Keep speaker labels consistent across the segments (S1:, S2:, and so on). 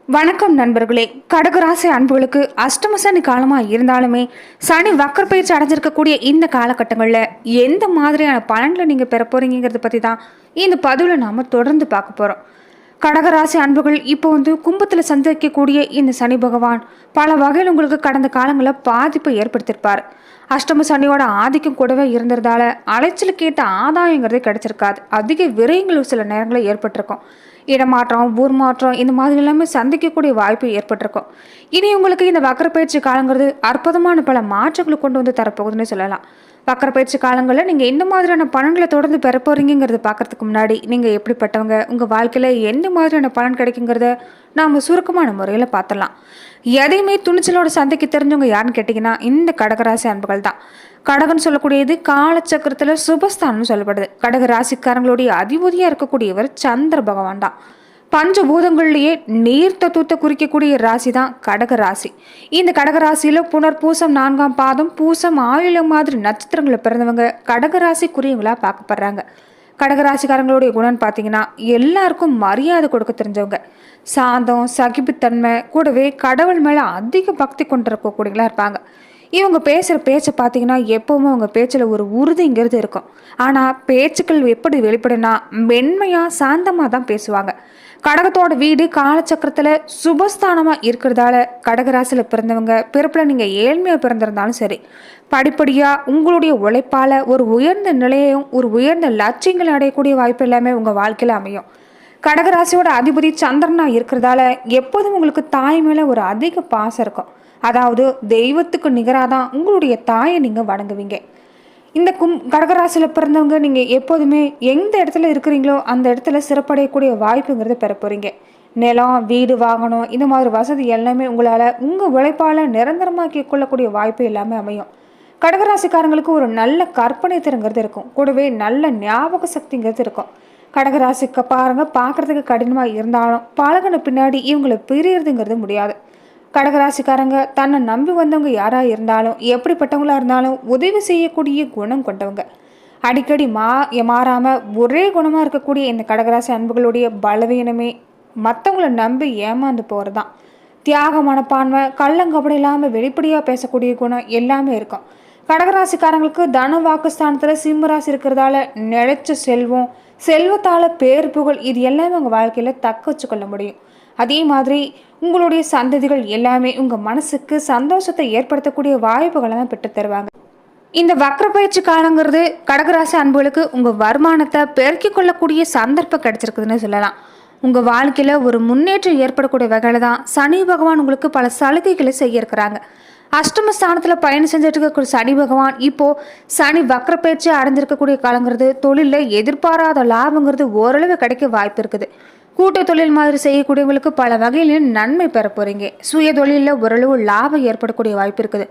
S1: வணக்கம் நண்பர்களே. கடகராசி அன்புகளுக்கு அஷ்டம சனி காலமாக இருந்தாலுமே சனி வக்கர பயிற்சி அடைஞ்சிருக்கக்கூடிய இந்த காலகட்டங்களில் எந்த மாதிரியான பலன்களை நீங்கள் பெற போறீங்கிறத பற்றி தான் இந்த பதிவில் நாம் தொடர்ந்து பார்க்க போகிறோம். கடகராசி அன்புகள் இப்போ கும்பத்தில் சந்திக்கக்கூடிய இந்த சனி பகவான் பல வகையில் உங்களுக்கு கடந்த காலங்களில் பாதிப்பை ஏற்படுத்தியிருப்பார். அஷ்டம சனியோட ஆதிக்கம் கூடவே இருந்ததால அலைச்சலுக்கு ஏற்ற ஆதாயங்கிறதே கிடைச்சிருக்காது. அதிக விரயங்கள் சில நேரங்களில் ஏற்பட்டிருக்கும். இடமாற்றம், ஊர் மாற்றம், இந்த மாதிரி எல்லாமே சந்திக்கக்கூடிய வாய்ப்பு ஏற்பட்டிருக்கும். இனி உங்களுக்கு இந்த வக்கர பயிற்சி காலங்கிறது அற்புதமான பல மாற்றங்களை கொண்டு வந்து தரப்போகுதுன்னு சொல்லலாம். வக்கர பயிற்சி காலங்களில் நீங்கள் எந்த மாதிரியான பலன்களை தொடர்ந்து பெற போறீங்கிறத பார்க்கறதுக்கு முன்னாடி நீங்கள் எப்படிப்பட்டவங்க, உங்கள் வாழ்க்கையில் எந்த மாதிரியான பலன் கிடைக்குங்கிறத நாம் சுருக்கமான முறையில் பார்த்துடலாம். எதையுமே துணிச்சலோட சந்தைக்கு தெரிஞ்சவங்க யாருன்னு கேட்டிங்கன்னா இந்த கடகராசி அன்புகள் தான். கடகன்னு சொல்லக்கூடியது காலச்சக்கரத்தில் சுபஸ்தானம்னு சொல்லப்படுது. கடக ராசிக்காரங்களுடைய அதிபதியாக இருக்கக்கூடியவர் சந்திர பகவான் தான். பஞ்சபூதங்கள்லேயே நீர் தத்துவத்தை குறிக்கக்கூடிய ராசி தான் கடக ராசி. இந்த கடக ராசியில் புனர்பூசம் 4ஆம் பாதம், பூசம், ஆயுளம் மாதிரி நட்சத்திரங்களை பிறந்தவங்க கடகராசிக்குரியவங்களா பார்க்கப்படுறாங்க. கடகராசிக்காரங்களுடைய குணம் பார்த்தீங்கன்னா எல்லாருக்கும் மரியாதை கொடுக்க தெரிஞ்சவங்க, சாந்தம், சகிப்புத்தன்மை, கூடவே கடவுள் மேலே அதிக பக்தி கொண்டிருக்கக்கூடியவங்களா இருப்பாங்க. இவங்க பேசுகிற பேச்சை பார்த்தீங்கன்னா எப்போவுமே அவங்க பேச்சில் ஒரு உறுதிங்கிறது இருக்கும். ஆனால் பேச்சுக்கள் எப்படி வெளிப்படுனா மென்மையாக சாந்தமாக தான் பேசுவாங்க. கடகத்தோட வீடு காலச்சக்கரத்தில் சுபஸ்தானமாக இருக்கிறதால கடகராசியில் பிறந்தவங்க பிறப்பில் நீங்கள் ஏழ்மையாக பிறந்திருந்தாலும் சரி, படிப்படியாக உங்களுடைய உழைப்பால் ஒரு உயர்ந்த நிலையையும் ஒரு உயர்ந்த லட்சியங்களை அடையக்கூடிய வாய்ப்பு எல்லாமே உங்கள் வாழ்க்கையில் அமையும். கடகராசியோட அதிபதி சந்திரனாக இருக்கிறதால எப்போதும் உங்களுக்கு தாய் மேலே ஒரு அதிக பாசம் இருக்கும். அதாவது தெய்வத்துக்கு நிகராக தான் உங்களுடைய தாயை நீங்கள் வணங்குவீங்க. இந்த கடகராசியில் பிறந்தவங்க நீங்கள் எப்போதுமே எந்த இடத்துல இருக்கிறீங்களோ அந்த இடத்துல சிறப்படையக்கூடிய வாய்ப்புங்கிறத பெற போகிறீங்க. நிலம், வீடு, வாகனம், இந்த மாதிரி வசதி எல்லாமே உங்களால் உங்கள் உழைப்பால் நிரந்தரமாக்கி கொள்ளக்கூடிய வாய்ப்பு எல்லாமே அமையும். கடகராசிக்காரங்களுக்கு ஒரு நல்ல கற்பனை திறங்கிறது இருக்கும். கூடவே நல்ல ஞாபக சக்திங்கிறது இருக்கும். கடகராசிக்கு பார்க்குறதுக்கு கடினமாக இருந்தாலும் பழகின பின்னாடி இவங்களை பிரியறதுங்கிறது முடியாது. கடகராசிக்காரங்க தன்னை நம்பி வந்தவங்க யாராக இருந்தாலும் எப்படிப்பட்டவங்களா இருந்தாலும் உதவி செய்யக்கூடிய குணம் கொண்டவங்க. அடிக்கடி மாறாமல் ஒரே குணமாக இருக்கக்கூடிய இந்த கடகராசி அன்புகளுடைய பலவீனமே மற்றவங்கள நம்பி ஏமாந்து போகிறது தான். தியாக மனப்பான்மை, கள்ளங்கபடி இல்லாமல் வெளிப்படையாக பேசக்கூடிய குணம் எல்லாமே இருக்கும். கடகராசிக்காரங்களுக்கு தன வாக்குஸ்தானத்தில் சிம்மராசி இருக்கிறதால நிலைச்ச செல்வம், செல்வத்தால் பேர் புகழ், இது எல்லாமே உங்கள் வாழ்க்கையில் தக்க வச்சு கொள்ள முடியும். அதே மாதிரி உங்களுடைய சந்ததிகள் எல்லாமே உங்கள் மனசுக்கு சந்தோஷத்தை ஏற்படுத்தக்கூடிய வாய்ப்புகளை தான் பெற்று தருவாங்க. இந்த வக்கர பயிற்சி காலங்கிறது கடகராசி அன்புகளுக்கு உங்கள் வருமானத்தை பெருக்கிக் கொள்ளக்கூடிய சந்தர்ப்பம் கிடைச்சிருக்குதுன்னு சொல்லலாம். உங்கள் வாழ்க்கையில் ஒரு முன்னேற்றம் ஏற்படக்கூடிய வகையில் தான் சனி பகவான் உங்களுக்கு பல சலுகைகளை செய்ய இருக்கிறாங்க. அஷ்டம ஸ்தானத்தில் பயணம் செஞ்சுட்டு இருக்கக்கூடிய சனி பகவான் இப்போது சனி வக்கர பயிற்சி அடைஞ்சிருக்கக்கூடிய காலங்கிறது தொழிலில் எதிர்பாராத லாபங்கிறது ஓரளவு கிடைக்க வாய்ப்பு இருக்குது. கூட்டு தொழில் மாதிரி செய்யக்கூடியவங்களுக்கு பல வகையிலும் நன்மை பெற போகிறீங்க. சுய தொழிலில் ஓரளவு லாபம் ஏற்படக்கூடிய வாய்ப்பு இருக்குது.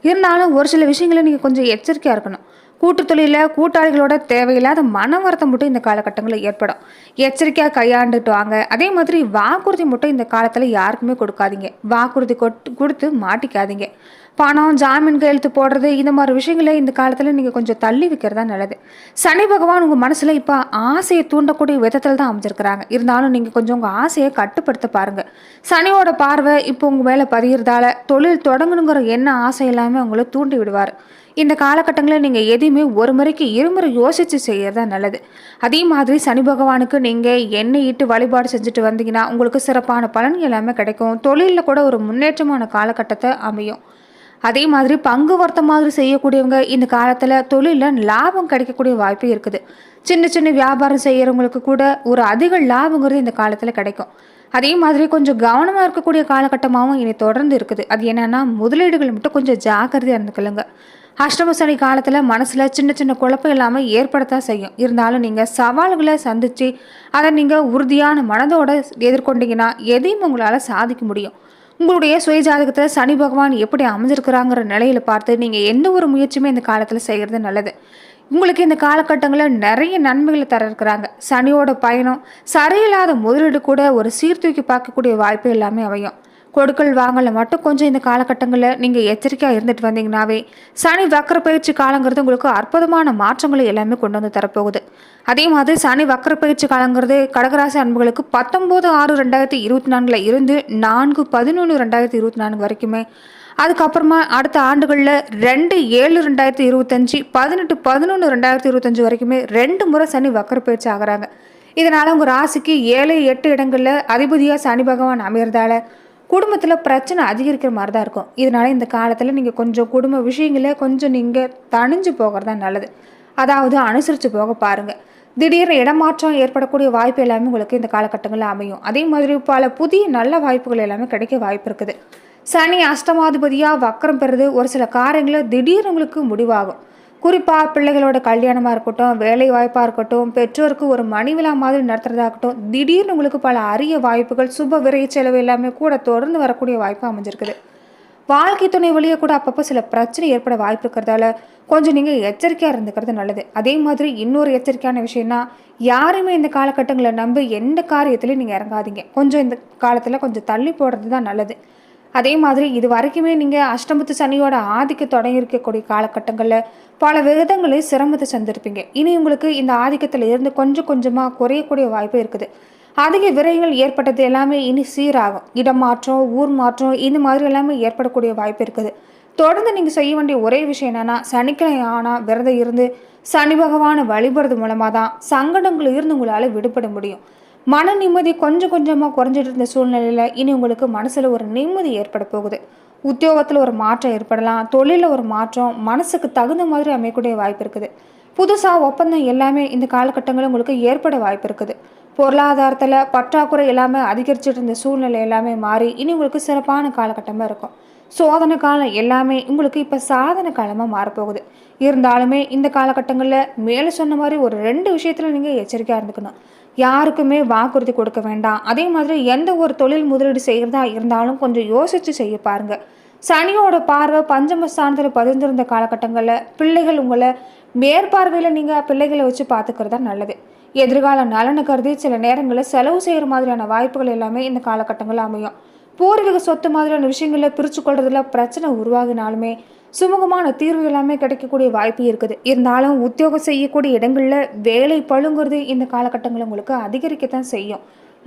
S1: இருந்தாலும் ஒரு சில விஷயங்களை நீங்கள் கொஞ்சம் எச்சரிக்கையாக இருக்கணும். கூட்டு தொழிலில் கூட்டாளிகளோட தேவையில்லாத மன வருத்தம் மட்டும் இந்த காலகட்டங்களில் ஏற்படும். எச்சரிக்கையாக கையாண்டுட்டு வாங்க. அதே மாதிரி வாக்குறுதி மட்டும் இந்த காலத்தில் யாருக்குமே கொடுக்காதீங்க. வாக்குறுதி கொடுத்து மாட்டிக்காதீங்க. பணம், ஜாமீன் கையெழுத்து போடுறது, இந்த மாதிரி விஷயங்களை இந்த காலத்தில் நீங்கள் கொஞ்சம் தள்ளி வைக்கிறதா நல்லது. சனி பகவான் உங்கள் மனசில் இப்போ ஆசையை தூண்டக்கூடிய விதத்தில் தான் அமைஞ்சிருக்கிறாங்க. இருந்தாலும் நீங்கள் கொஞ்சம் உங்கள் ஆசையை கட்டுப்படுத்த பாருங்கள். சனியோட பார்வை இப்போ உங்கள் மேலே பதிகிறதால தொழில் தொடங்கணுங்கிற என்ன ஆசை எல்லாமே உங்களை தூண்டி விடுவார். இந்த காலகட்டங்களில் நீங்கள் எதையுமே ஒரு முறைக்கு இருமுறை யோசித்து செய்கிறதா நல்லது. அதே மாதிரி சனி பகவானுக்கு நீங்கள் எண்ணெய் இட்டு வழிபாடு செஞ்சுட்டு வந்தீங்கன்னா உங்களுக்கு சிறப்பான பலன் எல்லாமே கிடைக்கும். தொழிலில் கூட ஒரு முன்னேற்றமான காலகட்டத்தை அமையும். அதே மாதிரி பங்கு வர்த்தம் மாதிரி செய்யக்கூடியவங்க இந்த காலத்தில் தொழிலில் லாபம் கிடைக்கக்கூடிய வாய்ப்பு இருக்குது. சின்ன சின்ன வியாபாரம் செய்கிறவங்களுக்கு கூட ஒரு அதிக லாபங்கிறது இந்த காலத்தில் கிடைக்கும். அதே மாதிரி கொஞ்சம் கவனமாக இருக்கக்கூடிய காலகட்டமாகவும் இனி தொடர்ந்து இருக்குது. அது என்னென்னா முதலீடுகள் மட்டும் கொஞ்சம் ஜாக்கிரதையாக இருந்துக்கலுங்க. அஷ்டம சனி காலத்தில் மனசில் சின்ன சின்ன குழப்பம் இல்லாமல் ஏற்படத்தான் செய்யும். இருந்தாலும் நீங்கள் சவால்களை சந்தித்து அதை நீங்கள் உறுதியான மனதோடு எதிர்கொண்டீங்கன்னா எதையும் உங்களால் சாதிக்க முடியும். உங்களுடைய சுய ஜாதகத்தில் சனி பகவான் எப்படி அமைஞ்சிருக்கிறாங்கிற நிலையில் பார்த்து நீங்கள் எந்த ஒரு முயற்சியுமே இந்த காலத்தில் செய்கிறது நல்லது. உங்களுக்கு இந்த காலகட்டங்களில் நிறைய நன்மைகளை தர இருக்கிறாங்க. சனியோட பயணம் சரியில்லாத முதலீடு கூட ஒரு சீர்தூக்கி பார்க்கக்கூடிய வாய்ப்பு எல்லாமே அமையும். கொடுக்கல் வாங்கல மட்டும் கொஞ்சம் இந்த காலகட்டங்களில் நீங்கள் எச்சரிக்கையாக இருந்துட்டு வந்தீங்கன்னாவே சனி வக்கர பயிற்சி காலங்கிறது உங்களுக்கு அற்புதமான மாற்றங்களை எல்லாமே கொண்டு வந்து தரப்போகுது. அதே மாதிரி சனி வக்கர பயிற்சி காலங்கிறது கடகராசி அன்புகளுக்கு 19/6/2024 இருந்து 4/11/2024 வரைக்குமே, அதுக்கப்புறமா அடுத்த ஆண்டுகளில் 2/7/2025 18/11/2025 வரைக்குமே 2 முறை சனி வக்கர பயிற்சி ஆகிறாங்க. இதனால் உங்கள் ராசிக்கு 7, 8 இடங்களில் அதிபதியாக சனி பகவான் அமைகிறதால குடும்பத்தில் பிரச்சனை அதிகரிக்கிற மாதிரி தான் இருக்கும். இதனால் இந்த காலத்தில் நீங்கள் கொஞ்சம் குடும்ப விஷயங்கள கொஞ்சம் நீங்கள் தணிஞ்சு போகிறது தான் நல்லது. அதாவது அனுசரித்து போக பாருங்கள். திடீர்னு இடமாற்றம் ஏற்படக்கூடிய வாய்ப்பு எல்லாமே உங்களுக்கு இந்த காலகட்டங்களில் அமையும். அதே மாதிரி பல புதிய நல்ல வாய்ப்புகள் எல்லாமே கிடைக்க வாய்ப்பு இருக்குது. சனி அஷ்டமாதிபதியாக வக்கரம் பெறுது ஒரு சில காரியங்களை திடீர்னு உங்களுக்கு முடிவாகும். குறிப்பாக பிள்ளைகளோட கல்யாணமாக இருக்கட்டும், வேலை வாய்ப்பாக இருக்கட்டும், பெற்றோருக்கு ஒரு மணி விழா மாதிரி நடத்துறதாகட்டும், திடீர்னு உங்களுக்கு பல அரிய வாய்ப்புகள், சுப விரை செலவு எல்லாமே கூட தொடர்ந்து வரக்கூடிய வாய்ப்பு அமைஞ்சிருக்குது. வாழ்க்கை துணை வழியே கூட அப்பப்போ சில பிரச்சனை ஏற்பட வாய்ப்பு இருக்கிறதால கொஞ்சம் நீங்கள் எச்சரிக்கையாக இருந்துக்கிறது நல்லது. அதே மாதிரி இன்னொரு எச்சரிக்கையான விஷயம்னா, யாருமே இந்த காலகட்டங்களை நம்பி எந்த காரியத்திலையும் நீங்கள் இறங்காதீங்க. கொஞ்சம் இந்த காலத்தில் கொஞ்சம் தள்ளி போடுறது தான் நல்லது. அதே மாதிரி இது வரைக்குமே நீங்கள் அஷ்டமத்து சனியோட ஆதிக்க தொடங்கி இருக்கக்கூடிய காலகட்டங்களில் பல விதங்களில் சிரமத்தை சந்திருப்பீங்க. இனி உங்களுக்கு இந்த ஆதிக்கத்தில் இருந்து கொஞ்சம் கொஞ்சமாக குறையக்கூடிய வாய்ப்பு இருக்குது. அதிக விரயங்கள் ஏற்பட்டது எல்லாமே இனி சீராகும். இடம் மாற்றம், ஊர் மாற்றம் இந்த மாதிரி எல்லாமே ஏற்படக்கூடிய வாய்ப்பு இருக்குது. தொடர்ந்து நீங்கள் செய்ய வேண்டிய ஒரே விஷயம் என்னென்னா, சனிக்கிழமை ஆனால் விரதம் இருந்து சனி பகவானை வழிபடுறது மூலமாக தான் சங்கடங்கள் இருந்து உங்களால் விடுபட முடியும். மன நிம்மதி கொஞ்சம் கொஞ்சமாக குறைஞ்சிட்டு இருந்த சூழ்நிலையில் இனி உங்களுக்கு மனசில் ஒரு நிம்மதி ஏற்பட போகுது. உத்தியோகத்தில் ஒரு மாற்றம் ஏற்படலாம், தொழிலில் ஒரு மாற்றம், மனசுக்கு தகுந்த மாதிரி அமையக்கூடிய வாய்ப்பு இருக்குது. புதுசாக ஒப்பந்தம் எல்லாமே இந்த காலகட்டங்களில் உங்களுக்கு ஏற்பட வாய்ப்பு இருக்குது. பொருளாதாரத்தில் பற்றாக்குறை எல்லாமே அதிகரிச்சுட்டு இருந்த சூழ்நிலை எல்லாமே மாறி இனி உங்களுக்கு சிறப்பான காலகட்டமாக இருக்கும். சோதனை காலம் எல்லாமே உங்களுக்கு இப்போ சாதனை காலமாக மாறப்போகுது. இருந்தாலுமே இந்த காலகட்டங்களில் மேலே சொன்ன மாதிரி ஒரு 2 விஷயத்தில் நீங்கள் எச்சரிக்கையாக இருந்துக்கணும். யாருக்குமே வாக்குறுதி கொடுக்க வேண்டாம். அதே மாதிரி எந்த ஒரு தொழில் முதலீடு செய்கிறதா இருந்தாலும் கொஞ்சம் யோசித்து செய்ய பாருங்கள். சனியோட பார்வை பஞ்சமஸ்தானத்தில் பதிந்திருந்த காலகட்டங்களில் பிள்ளைகள் உங்களை மேற்பார்வையில் நீங்கள் பிள்ளைகளை வச்சு பார்த்துக்கிறதா நல்லது. எதிர்கால நலனை கருதி சில நேரங்களில் செலவு செய்கிற மாதிரியான வாய்ப்புகள் எல்லாமே இந்த காலகட்டங்களில் அமையும். பூர்வீக சொத்து மாதிரியான விஷயங்களில் பிரித்து கொள்றதுல பிரச்சனை உருவாகினாலுமே சுமூகமான தீர்வு எல்லாமே கிடைக்கக்கூடிய வாய்ப்பு இருக்குது. இருந்தாலும் உத்தியோகம் செய்யக்கூடிய இடங்களில் வேலை பழுங்கிறது இந்த காலகட்டங்களில் உங்களுக்கு அதிகரிக்கத்தான் செய்யும்.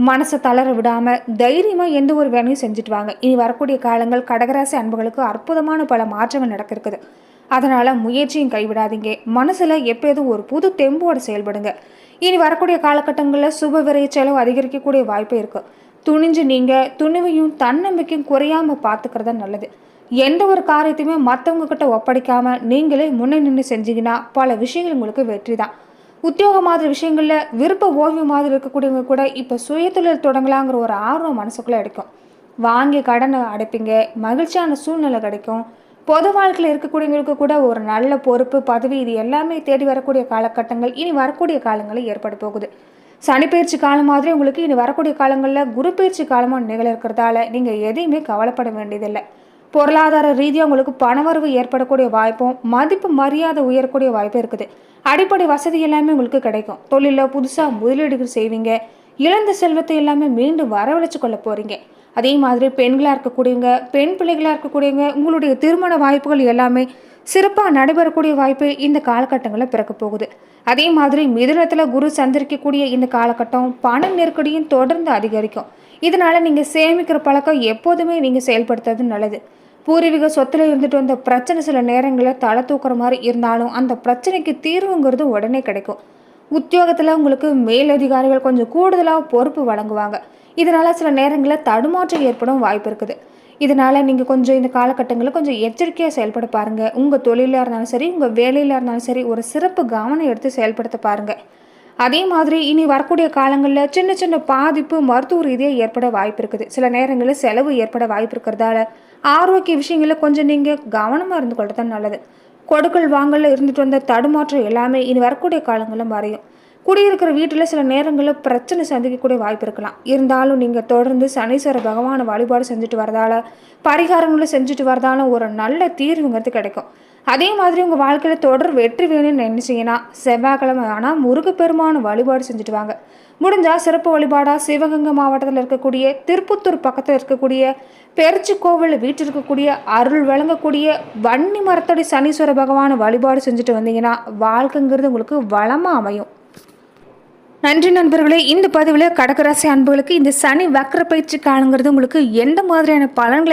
S1: மனசை தளர விடாமல் தைரியமாக எந்த ஒரு வேலையும் செஞ்சுட்டு வாங்க. இனி வரக்கூடிய காலங்கள் கடகராசி அன்புகளுக்கு அற்புதமான பல மாற்றங்கள் நடக்க இருக்குது. அதனால் முயற்சியும் கைவிடாதீங்க. மனசில் எப்போதும் ஒரு புது தெம்போடு செயல்படுங்க. இனி வரக்கூடிய காலகட்டங்களில் சுப விரை செலவு அதிகரிக்கக்கூடிய வாய்ப்பு இருக்குது. துணிஞ்சு நீங்கள் துணிவையும் தன்னம்பிக்கையும் குறையாமல் பார்த்துக்கிறதா நல்லது. எந்த ஒரு காரியத்தையுமே மற்றவங்க கிட்ட ஒப்படைக்காமல் நீங்களே முன்னே நின்று செஞ்சீங்கன்னா பல விஷயங்கள் உங்களுக்கு வெற்றி தான். உத்தியோக மாதிரி விஷயங்களில் விருப்ப ஓய்வு மாதிரி இருக்கக்கூடியவங்க கூட இப்போ சுயதொழில் தொடங்கலாங்கிற ஒரு ஆர்வம் மனசுக்குள்ளே கிடைக்கும். வாங்கி கடனை அடைப்பீங்க, மகிழ்ச்சியான சூழ்நிலை கிடைக்கும். பொது வாழ்க்கையில் இருக்கக்கூடியவங்களுக்கு கூட ஒரு நல்ல பொறுப்பு, பதவி இது எல்லாமே தேடி வரக்கூடிய காலகட்டங்கள் இனி வரக்கூடிய காலங்களில் ஏற்பட போகுது. சனிப்பயிற்சி காலம் மாதிரி உங்களுக்கு இனி வரக்கூடிய காலங்களில் குரு பயிற்சி காலமாக நிகழ இருக்கிறதால நீங்கள் எதையுமே கவலைப்பட வேண்டியதில்லை. பொருளாதார ரீதியாக உங்களுக்கு பணவரவு ஏற்படக்கூடிய வாய்ப்பும் மதிப்பு மரியாதை உயரக்கூடிய வாய்ப்பும் இருக்குது. அடிப்படை வசதி எல்லாமே உங்களுக்கு கிடைக்கும். தொழிலில் புதுசாக முதலீடுகள் செய்வீங்க. இழந்த செல்வத்தை எல்லாமே மீண்டும் வரவழைச்சு கொள்ள போகிறீங்க. அதே மாதிரி பெண்களாக இருக்கக்கூடியவங்க, பெண் பிள்ளைகளாக இருக்கக்கூடியவங்க, உங்களுடைய திருமண வாய்ப்புகள் எல்லாமே சிறப்பாக நடைபெறக்கூடிய வாய்ப்பு இந்த காலகட்டங்களில் பிறக்க போகுது. அதே மாதிரி மிதுனத்தில் குரு சந்திரிக்கக்கூடிய இந்த காலகட்டம் பண நெருக்கடியும் தொடர்ந்து அதிகரிக்கும். இதனால் நீங்கள் சேமிக்கிற பழக்கம் எப்போதுமே நீங்கள் செயல்படுத்துறது நல்லது. பூர்வீக சொத்தில் இருந்துட்டு வந்த பிரச்சனை சில நேரங்களில் தலை தூக்குற மாதிரி இருந்தாலும் அந்த பிரச்சனைக்கு தீர்வுங்கிறது உடனே கிடைக்கும். உத்தியோகத்தில் உங்களுக்கு மேலதிகாரிகள் கொஞ்சம் கூடுதலாக பொறுப்பு வழங்குவாங்க. இதனால் சில நேரங்களில் தடுமாற்றம் ஏற்படும் வாய்ப்பு இருக்குது. இதனால் நீங்கள் கொஞ்சம் இந்த காலகட்டங்களில் கொஞ்சம் எச்சரிக்கையாக செயல்பட பாருங்கள். உங்கள் தொழிலாக இருந்தாலும் சரி, உங்கள் வேலையில் இருந்தாலும் சரி, ஒரு சிறப்பு கவனம் எடுத்து செயல்படுத்த பாருங்கள். அதே மாதிரி இனி வரக்கூடிய காலங்களில் சின்ன சின்ன பாதிப்பு மருத்துவ ரீதியாக ஏற்பட வாய்ப்பு இருக்குது. சில நேரங்களில் செலவு ஏற்பட வாய்ப்பு இருக்கிறதால ஆரோக்கிய விஷயங்களில் கொஞ்சம் நீங்கள் கவனமாக இருந்து கொள்றது தான் நல்லது. கொடுக்கல் வாங்கலில் இருந்துட்டு வந்த தடுமாற்றம் எல்லாமே இனி வரக்கூடிய காலங்களில் மறையும். குடியிருக்கிற வீட்டில் சில நேரங்களில் பிரச்சனை சந்திக்கக்கூடிய வாய்ப்பு இருக்கலாம். இருந்தாலும் நீங்கள் தொடர்ந்து சனீஸ்வர பகவானை வழிபாடு செஞ்சுட்டு வரதால, பரிகாரங்களை செஞ்சுட்டு வரதால ஒரு நல்ல தீர்வுங்கிறது கிடைக்கும். அதே மாதிரி உங்கள் வாழ்க்கையில் தொடர் வெற்றி வேணும்னு நினைச்சிங்கன்னா செவ்வாய்க்கிழமை ஆனால் முருகப்பெருமான வழிபாடு செஞ்சுட்டு வாங்க. முடிஞ்சால் சிறப்பு வழிபாடாக சிவகங்கை மாவட்டத்தில் இருக்கக்கூடிய திருப்புத்தூர் பக்கத்தில் இருக்கக்கூடிய பெருச்சி கோவில் வீட்டில் இருக்கக்கூடிய அருள் வழங்கக்கூடிய வன்னி மரத்தோடைய சனீஸ்வர பகவானை வழிபாடு செஞ்சுட்டு வந்தீங்கன்னா வாழ்க்கைங்கிறது உங்களுக்கு வளமாக அமையும். நன்றி நண்பர்களே. இந்த பதிவில் கடகராசி அன்புகளுக்கு இந்த சனி வக்ர பயிற்சி காலங்கிறது உங்களுக்கு எந்த மாதிரியான பலன்களை